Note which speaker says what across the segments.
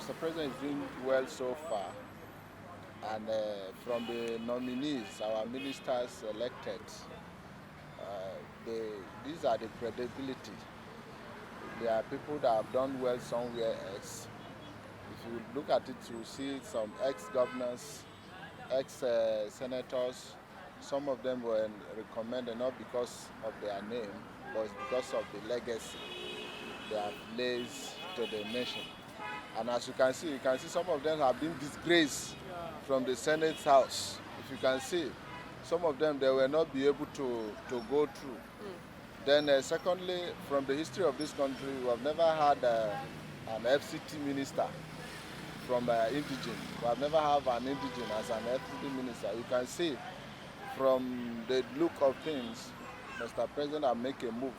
Speaker 1: Mr. President is doing well so far. And from the nominees, our ministers elected, these are the credibility. There are people that have done well somewhere else. If you look at it, you see some ex-governors, ex-senators. Some of them were recommended not because of their name, but because of the legacy they have laid to the nation. And as you can see some of them have been disgraced from the Senate House. If you can see, some of them, they will not be able to go through. Then secondly, from the history of this country, we have never had an FCT minister from indigene. We have never had an indigene as an FCT minister. You can see from the look of things, Mr. President has made a move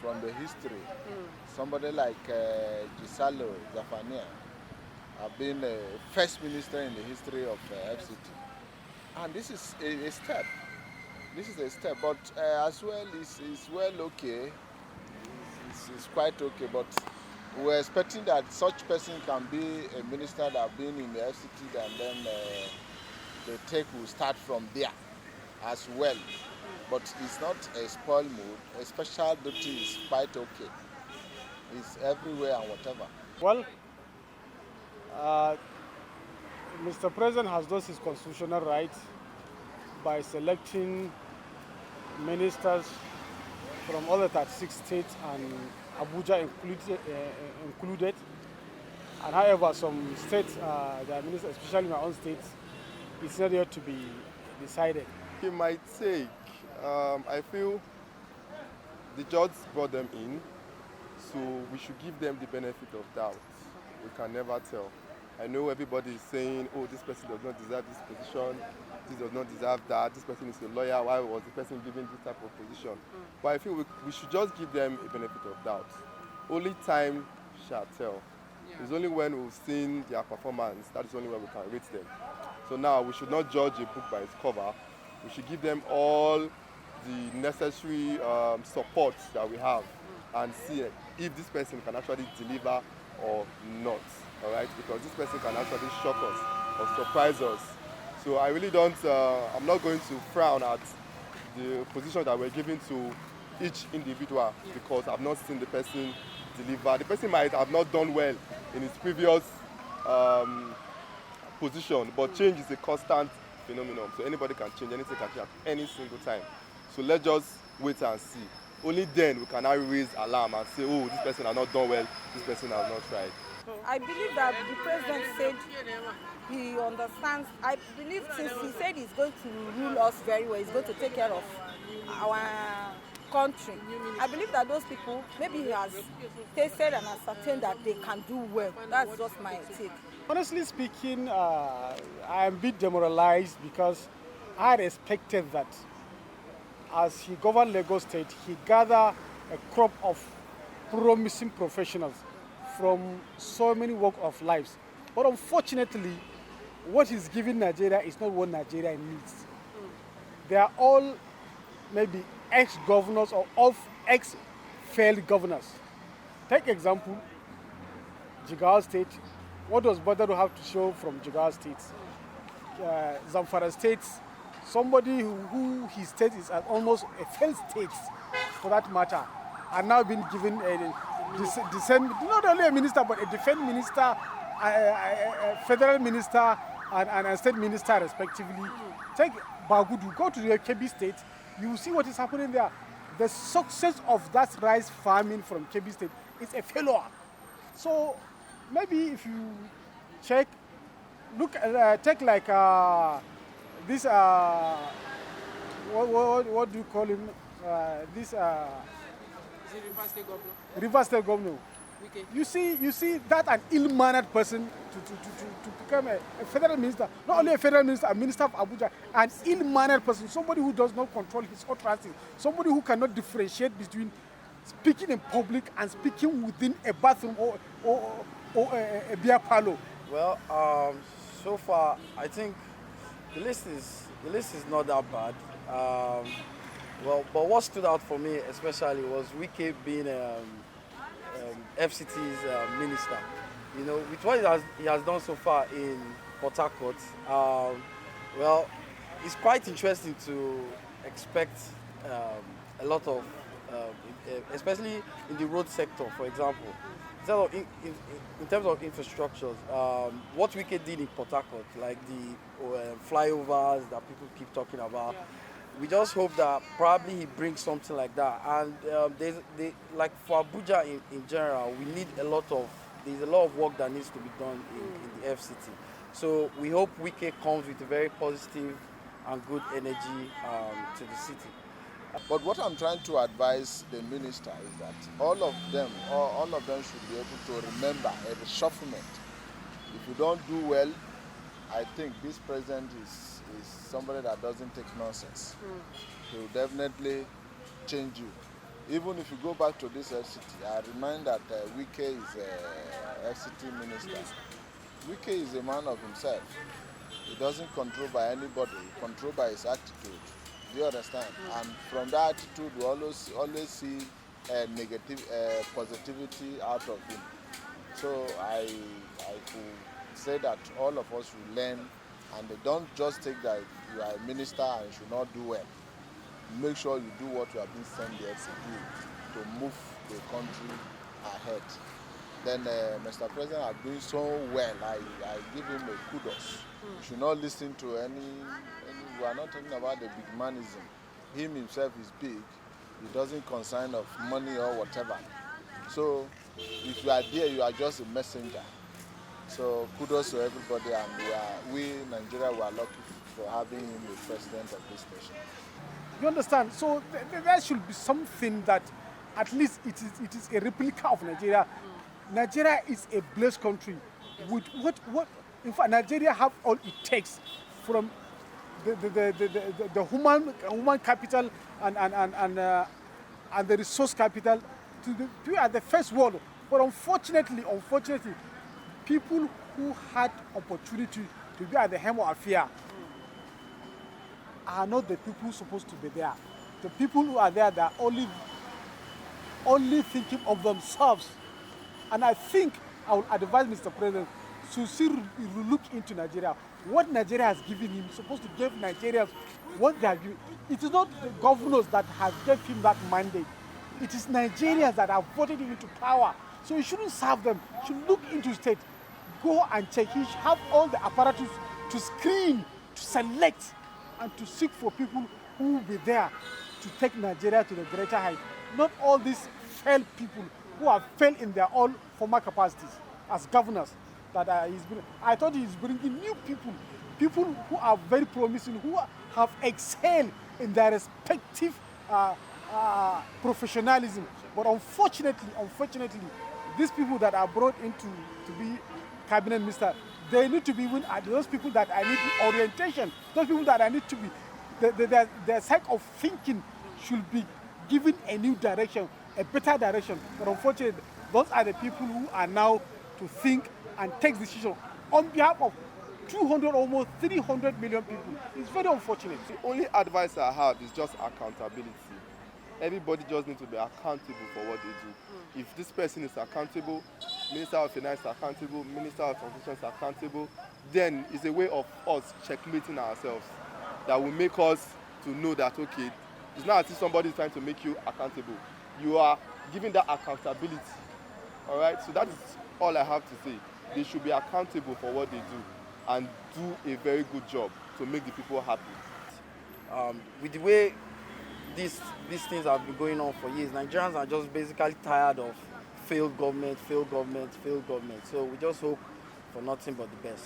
Speaker 1: from the history. Somebody like Gisalo Zafania have been the first minister in the history of FCT. And this is a step. This is a step, but as well, it's well okay. It's quite okay, but we're expecting that such person can be a minister that have been in the FCT, and then the take will start from there as well. But it's not a spoil mood. A special duty is quite okay. It's everywhere and whatever.
Speaker 2: Well, Mr. President has done his constitutional right by selecting ministers from all the 36 states and Abuja included. And however, some states, their ministers, especially my own state, it's not yet to be decided.
Speaker 3: In my take, I feel the judge brought them in, so we should give them the benefit of doubt. We can never tell. I know everybody is saying, oh, this person does not deserve this position, this does not deserve that, this person is a lawyer, why was the person given this type of position? But I feel we should just give them a benefit of doubt. Only time shall tell. It's only when we've seen their performance, that is only when we can rate them. So now we should not judge a book by its cover. We should give them all the necessary support that we have and see if this person can actually deliver or not. All right, because this person can actually shock us or surprise us. So I really don't, I'm not going to frown at the position that we're giving to each individual because I've not seen the person deliver. The person might have not done well in his previous position, but change is a constant phenomenon. So anybody can change, anything can change at any single time. So let's just wait and see. Only then we can now raise alarm and say, oh, this person has not done well, this person has not tried.
Speaker 4: I believe that the president said he understands. I believe since he said he's going to rule us very well, he's going to take care of our country. I believe that those people, maybe he has tasted and ascertained that they can do well. That's just my take.
Speaker 2: Honestly speaking, I am a bit demoralized because I had expected that as he governed Lagos State, he gathered a crop of promising professionals from so many walks of lives. But unfortunately, what he's giving Nigeria is not what Nigeria needs. They are all maybe ex-governors or ex-failed governors. Take example, Jigawa State. What does Badaro have to show from Jigawa State? Zamfara State, somebody who his state is almost a failed state, for that matter, are now being given the same, not only a minister, but a defense minister, a federal minister, and a state minister, respectively. Take Bagudu, go to the Kebbi State, you see what is happening there. The success of that rice farming from Kebbi State is a failure. So maybe if you check, look, take like this, what do you call him? This.
Speaker 5: Is it River State Governor?
Speaker 2: River State Governor.
Speaker 5: Okay.
Speaker 2: You see that an ill-mannered person to become a federal minister, not only a federal minister, a minister of Abuja, an ill-mannered person, somebody who does not control his utterances, somebody who cannot differentiate between speaking in public and speaking within a bathroom or a beer parlor.
Speaker 6: Well, so far I think the list is not that bad. Well, but what stood out for me especially was Wike being FCT's minister. You know, with what he has done so far in Port Harcourt, well, it's quite interesting to expect a lot of, especially in the road sector, for example. In terms of infrastructures, what Wike did in Port Harcourt, like the flyovers that people keep talking about, we just hope that probably he brings something like that. And like for Abuja in general, there's a lot of work that needs to be done in the FCT. So we hope Wike comes with a very positive and good energy to the city.
Speaker 1: But what I'm trying to advise the minister is that all of them should be able to remember a reshufflement. If you don't do well, I think this president is somebody that doesn't take nonsense. He will definitely change you. Even if you go back to this FCT, I remind that Wike is a FCT minister. Wike is a man of himself. He doesn't control by anybody. He controls by his attitude. Do you understand? And from that attitude, we always see positivity out of him. So I could say that all of us should learn, and they don't just take that you are a minister and you should not do well. Make sure you do what you have been sent there to do to move the country ahead. Then Mr. President is doing so well. I give him a kudos. You should not listen to we are not talking about the big manism. Him himself is big. He doesn't concern of money or whatever. So if you are there, you are just a messenger. So kudos to everybody, and we Nigeria, we are lucky for having him the president of this nation.
Speaker 2: You understand? So there should be something that at least it is a replica of Nigeria. Nigeria is a blessed country with what in fact Nigeria have all it takes, from the human capital and the resource capital to be at the first world. But unfortunately, people who had opportunity to be at the helm of affairs are not the people supposed to be there. The people who are there, they are only thinking of themselves. And I think I would advise Mr. President to look into Nigeria. What Nigeria has given him, supposed to give Nigerians what they have given. It is not the governors that have given him that mandate. It is Nigerians that have voted him into power. So he shouldn't serve them. He should look into state, go and check. He should have all the apparatus to screen, to select, and to seek for people who will be there to take Nigeria to the greater height. Not all these failed people who have failed in their own former capacities as governors. I thought he's bringing new people who are very promising, who have excelled in their respective professionalism. But unfortunately, these people that are brought into to be cabinet minister, they need to be those people that I need orientation. Those people that I need to be, their side of thinking should be given a new direction, a better direction. But unfortunately, those are the people who are now to think and take decisions on behalf of 200, almost 300 million people. It's very unfortunate.
Speaker 3: The only advice I have is just accountability. Everybody just needs to be accountable for what they do. If this person is accountable, Minister of Finance is accountable, Minister of Transportation is accountable, then it's a way of us checkmating ourselves that will make us to know that, okay, it's not as if somebody is trying to make you accountable. You are giving that accountability. All right? So that is all I have to say. They should be accountable for what they do and do a very good job to make the people happy.
Speaker 6: With the way these things have been going on for years, Nigerians are just basically tired of failed government. So we just hope for nothing but the best.